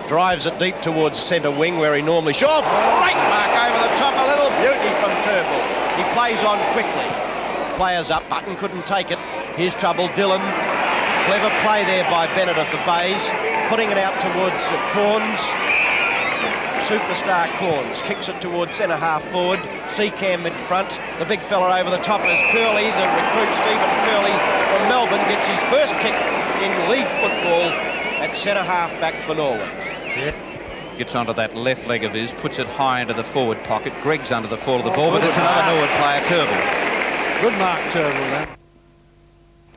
drives it deep towards centre wing where he normally should. Oh, great mark over the top, a little beauty from Turnbull. He plays on quickly. Players up, Button couldn't take it. Here's trouble, Dillon. Clever play there by Bennett of the Bays, putting it out towards Corns. Superstar Corns kicks it towards centre half forward. Seacam in front. The big fella over the top is Curley. The recruit Stephen Curley from Melbourne gets his first kick in league football at centre half back for Norwood. Yep. Gets onto that left leg of his, puts it high into the forward pocket. Greg's under the fall of the ball, but it's another Norwood player, Turnbull. Good mark, Turnbull then.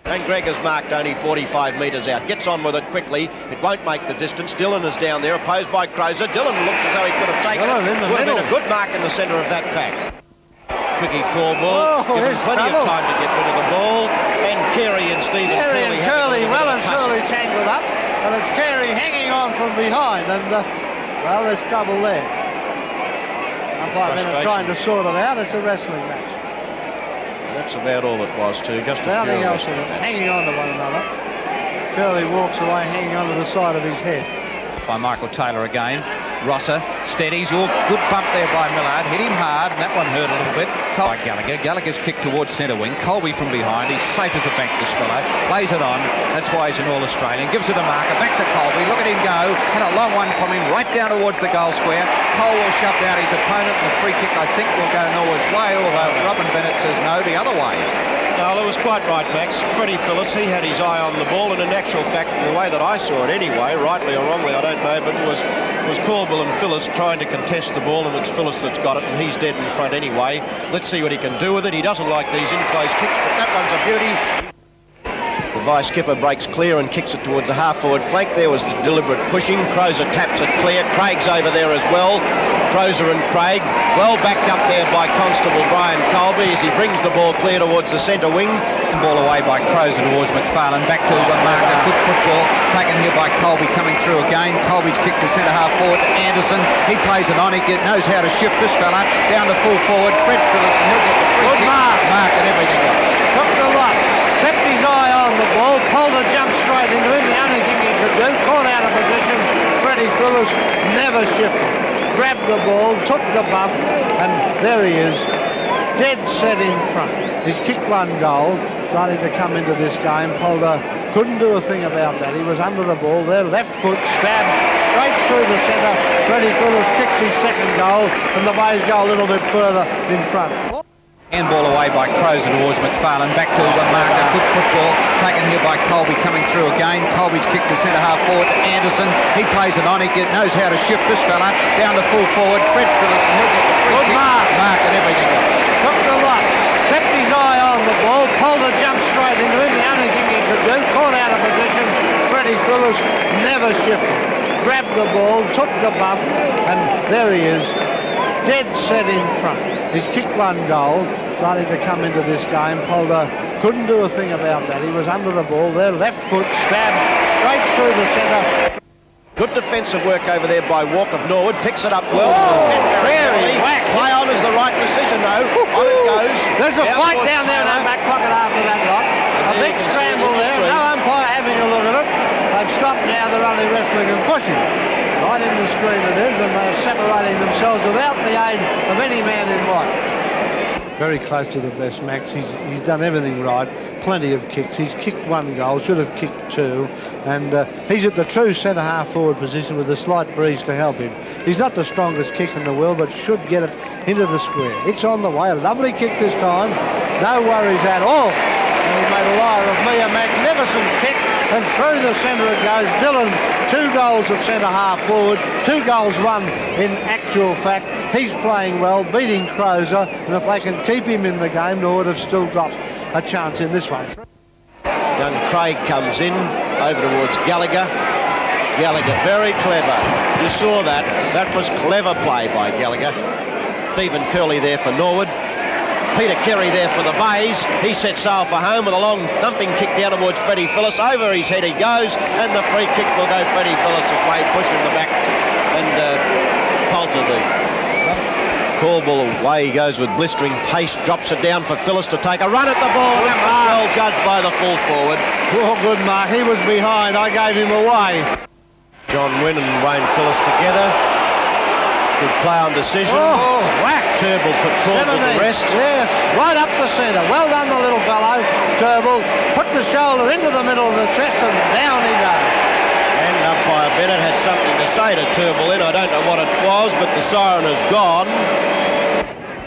And Greg has marked only 45 metres out. Gets on with it quickly. It won't make the distance. Dillon is down there, opposed by Crozer. Dillon looks as though he could have taken it. Would have been a good mark in the centre of that pack. Tricky call ball. Given plenty of time to get rid of the ball. And Carey and Stephen Curley well and truly tangled up. And it's Carey hanging on from behind. And, well, there's trouble there. Umpire Bennett trying to sort it out. It's a wrestling match. That's about all it was too, just a nothing else in it, hanging on to one another. Curley walks away hanging onto the side of his head. By Michael Taylor again. Rosser steadies. Oh, good bump there by Millard. Hit him hard, and that one hurt a little bit. By Gallagher. Gallagher's kicked towards centre wing. Colby from behind. He's safe as a bank, this fellow. Lays it on. That's why he's an All-Australian. Gives it a marker. Back to Colby. Look at him go. And a long one from him right down towards the goal square. Colwell shoved out his opponent. The free kick, I think, will go Norwood's way, although Robin Bennett says no, the other way. Well, it was quite right, Max. Freddie Phillips, he had his eye on the ball, and in actual fact, the way that I saw it anyway, rightly or wrongly, I don't know, but it was Corbell and Phillips trying to contest the ball, and it's Phillips that's got it, and he's dead in front anyway. Let's see what he can do with it. He doesn't like these in-close kicks, but that one's a beauty. The vice-skipper breaks clear and kicks it towards the half-forward flank. There was the deliberate pushing. Crozer taps it clear. Craig's over there as well. Crozer and Craig well backed up there by Constable Brian Colby as he brings the ball clear towards the centre wing. Ball away by Crozer towards McFarlane. Back to Marker. Good football taken here by Colby coming through again. Colby's kicked to centre half forward. Anderson, he plays it on. He knows how to shift this fella down to full forward. Fred Phillips, and he'll get the free kick. Mark and everything else. Took the lot. Kept his eye on the ball. Polder jumped straight into him. The only thing he could do. Caught out of position. Freddie Phillips never shifted. Grabbed the ball, took the bump, and there he is, dead set in front. He's kicked one goal, starting to come into this game. Polder couldn't do a thing about that. He was under the ball there, left foot stabbed straight through the centre. Freddie Phillips kicks his second goal, and the Bays go a little bit further in front. Handball away by Crozer towards McFarlane. Back to Marker. Good football taken here by Colby coming through again. Colby's kicked to centre half forward. Anderson, he plays it on. He knows how to shift this fella down to full forward. Fred Phillips, and he'll get the free kick. Mark and everything else. Took the lot. Kept his eye on the ball. Polder jumped straight into him. The only thing he could do. Caught out of position. Freddie Phillips never shifted. Grabbed the ball, took the bump, and there he is, dead set in front. He's kicked one goal, starting to come into this game. Polder couldn't do a thing about that. He was under the ball there, left foot stabbed straight through the centre. Good defensive work over there by Walk of Norwood. Picks it up well. And really play on is the right decision, though. On it goes. There's a fight down there in that back pocket after that lot. A big scramble there. No umpire having a look at it. They've stopped now. They're only wrestling and pushing. Right in the screen it is, and they're separating themselves without the aid of any man in white. Very close to the best, Max. He's done everything right. Plenty of kicks. He's kicked one goal, should have kicked two, and he's at the true centre half forward position with a slight breeze to help him. He's not the strongest kick in the world, but should get it into the square. It's on the way. A lovely kick this time. No worries at all. And he made a liar of me. A magnificent kick, and through the centre it goes. Dillon, 2 goals at centre half forward, 2 goals won in actual fact. He's playing well, beating Crozer, and if they can keep him in the game, Norwood have still got a chance in this one. Young Craig comes in, over towards Gallagher. Gallagher, very clever. You saw that. That was clever play by Gallagher. Stephen Curley there for Norwood. Peter Kerry there for the Bays. He sets sail for home with a long thumping kick down towards Freddie Phillips. Over his head he goes, and the free kick will go Freddie Phillips' way, pushing the back, and Poulter the Corbell away he goes with blistering pace, drops it down for Phillips to take a run at the ball. That was well judged by the full forward. Oh, good mark. He was behind. I gave him away. John Wynn and Wayne Phillips together. Good play on decision. Oh, whack. Turnbull put Caudle to rest. Yes, right up the centre. Well done, the little fellow. Turnbull put the shoulder into the middle of the chest and down he goes. And umpire Bennett had something to say to Turnbull in. I don't know what it was, but the siren is gone.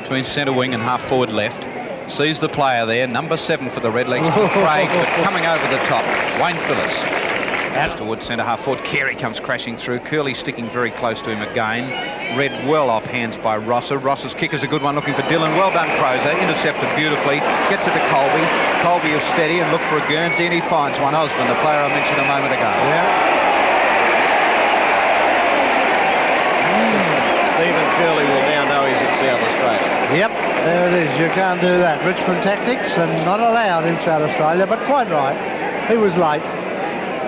Between centre wing and half forward left. Sees the player there, number 7 for the Redlegs, Craig, but coming over the top. Wayne Phillips. As towards centre half forward, Carey comes crashing through. Curley sticking very close to him again. Read well off hands by Rosser. Rosser's kick is a good one, looking for Dillon. Well done, Crozer. Intercepted beautifully. Gets it to Colby. Colby is steady and look for a Guernsey, and he finds one. Osborne, the player I mentioned a moment ago. Yeah. Stephen Curley will now know he's in South Australia. Yep, there it is. You can't do that. Richmond tactics and not allowed in South Australia, but quite right. He was late.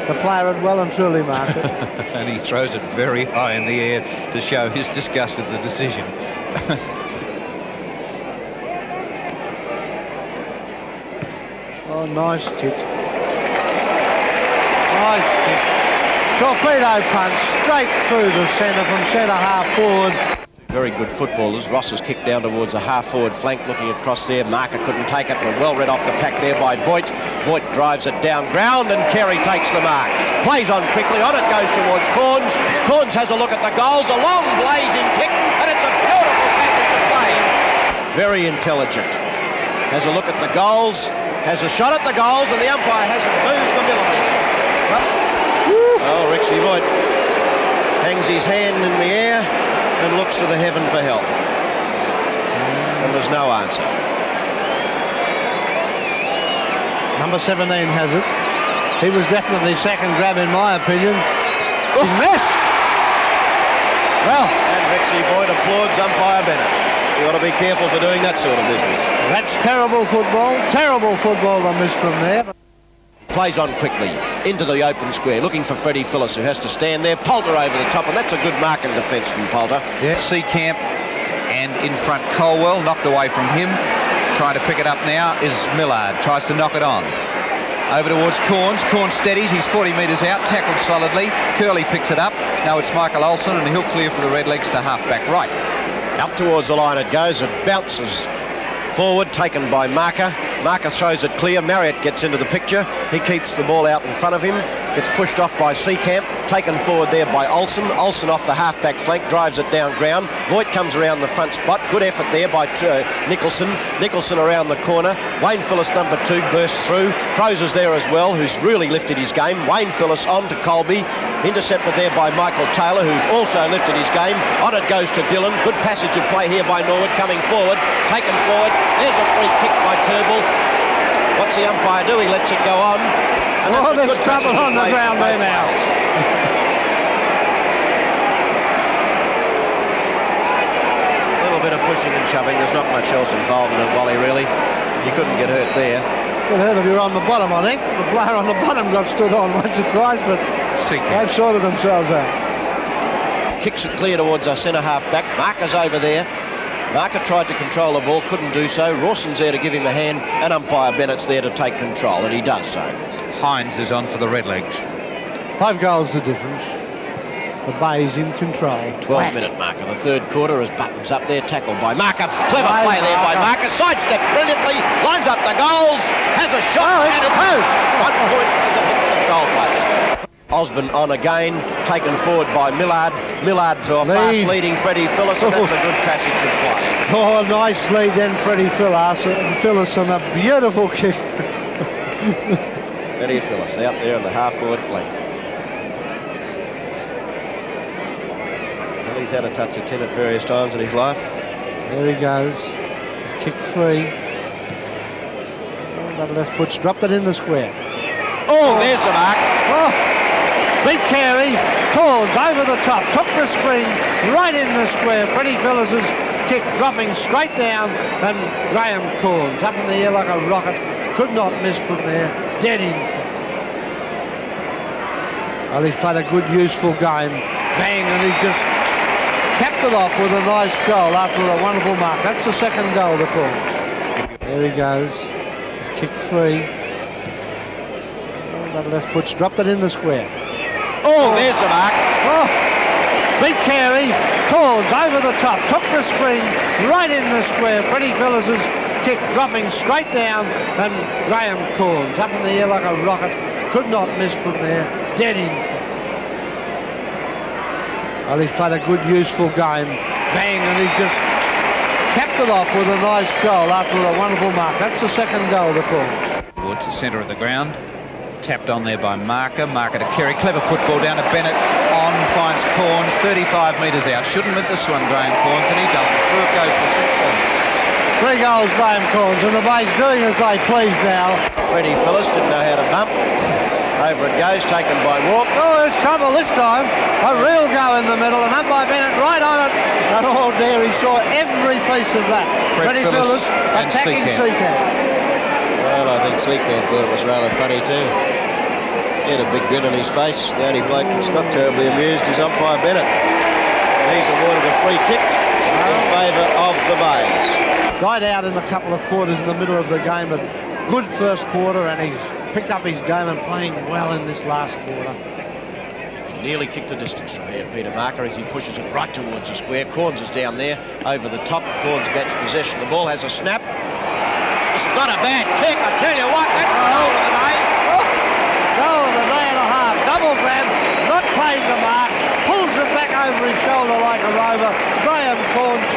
The player had well and truly marked it. And he throws it very high in the air to show his disgust at the decision. Oh, nice kick. Nice kick. Torpedo punch straight through the centre from centre half forward. Very good footballers. Ross has kicked down towards the half-forward flank, looking across there. Marker couldn't take it, but well read off the pack there by Voigt. Voigt drives it down ground, and Carey takes the mark. Plays on quickly, on it goes towards Corns. Corns has a look at the goals, a long blazing kick, and it's a beautiful passage of play. Very intelligent. Has a look at the goals, has a shot at the goals, and the umpire hasn't moved a millimetre. Oh, Rexy Voigt hangs his hand in the air and looks to the heaven for help. And there's no answer. Number 17 has it. He was definitely second grab in my opinion. He missed! Well, and Rexy Voigt applauds umpire Bennett. You ought to be careful for doing that sort of business. That's terrible football. Terrible football to miss from there. Plays on quickly into the open square, looking for Freddie Phillips, who has to stand there. Poulter over the top, and that's a good mark and defence from Poulter. Yeah. Seacamp, and in front Colwell, knocked away from him. Trying to pick it up now is Millard. Tries to knock it on. Over towards Corns. Corns steadies. He's 40 metres out. Tackled solidly. Curley picks it up. Now it's Michael Olsen, and he'll clear for the Redlegs to half-back right. Out towards the line it goes. It bounces forward, taken by Marker. Marker throws it clear. Marriott gets into the picture. He keeps the ball out in front of him. Gets pushed off by Seacamp. Taken forward there by Olsen. Olsen off the half-back flank. Drives it down ground. Voigt comes around the front spot. Good effort there by Nicholson. Nicholson around the corner. Wayne Phillips, number 2, bursts through. Crozer's there as well, who's really lifted his game. Wayne Phillips on to Colby. Intercepted there by Michael Taylor, who's also lifted his game. On it goes to Dillon. Good passage of play here by Norwood. Coming forward. Taken forward. There's a free kick by Turnbull. What's the umpire do? He lets it go on. And oh, there's trouble on the ground there now. A little bit of pushing and shoving. There's not much else involved in it, Wally, really. You couldn't get hurt there. Get hurt if you're on the bottom, I think. The player on the bottom got stood on once or twice, but they've sorted themselves out. Kicks it clear towards our centre half-back. Marker's over there. Marker tried to control the ball, couldn't do so. Rawson's there to give him a hand, and umpire Bennett's there to take control, and he does so. Hines is on for the Redlegs. 5 goals the difference. The Bay's in control. 12-minute marker. The third quarter as Buttons up there, tackled by Marker. Clever play there by Marker. Sidesteps brilliantly, lines up the goals, has a shot, and it goes. 1 point as it hits the goal post. Osborne on again, taken forward by Millard. Millard to a fast leading Freddie Phillips, and that's a good passage of play. Oh, nice lead then, Freddie Phillips on a beautiful kick. Freddie Phillips out there on the half-forward flank. Well, he's had a touch of 10 at various times in his life. There he goes. Kick 3. Oh, that left foot's dropped it in the square. Oh, there's the mark. Oh. Beat Carey, Corns over the top, took the spring right in the square. Freddie Phillips' kick dropping straight down, and Graham Corns up in the air like a rocket, could not miss from there, dead in front. Well, he's played a good, useful game. Bang, and he's just capped it off with a nice goal after a wonderful mark. That's the second goal to Corns. There he goes. Kick 3. Oh, that left foot's dropped it in the square. Oh, there's the mark. Oh, big carry. Corns over the top. Took the spring right in the square. Freddie Phillis's kick dropping straight down, and Graham Corns up in the air like a rocket. Could not miss from there. Dead in front. Well, he's played a good, useful game. Bang, and he's just capped it off with a nice goal after a wonderful mark. That's the second goal to Corns. Towards the centre of the ground. Tapped on there by Marker. Marker to Kerry. Clever football down to Bennett. On, finds Corns. 35 metres out. Shouldn't miss this one, Graham Corns, and he doesn't. Through it goes for 6 points. 3 goals, Graham Corns, and the bay's doing as they please now. Freddie Phillis didn't know how to bump. Over it goes, taken by Walk. Oh, there's trouble this time. A real go in the middle, and up by Bennett, right on it. And oh dear, he saw every piece of that. Freddie Phillis attacking Seacan. Well, I think Seacan thought it was rather funny too. He had a big grin on his face. The only bloke that's not terribly amused is umpire Bennett. He's awarded a free kick in favour of the Bays. Right out in a couple of quarters in the middle of the game. A good first quarter, and he's picked up his game and playing well in this last quarter. He nearly kicked the distance from here, Peter Marker, as he pushes it right towards the square. Corns is down there, over the top. Corns gets possession. The ball has a snap. This is not a bad kick, I tell you what. That's the goal of the day. Goal of the day and a half. Double grab, not played the mark. Pulls it back over his shoulder like a rover. Graham Corns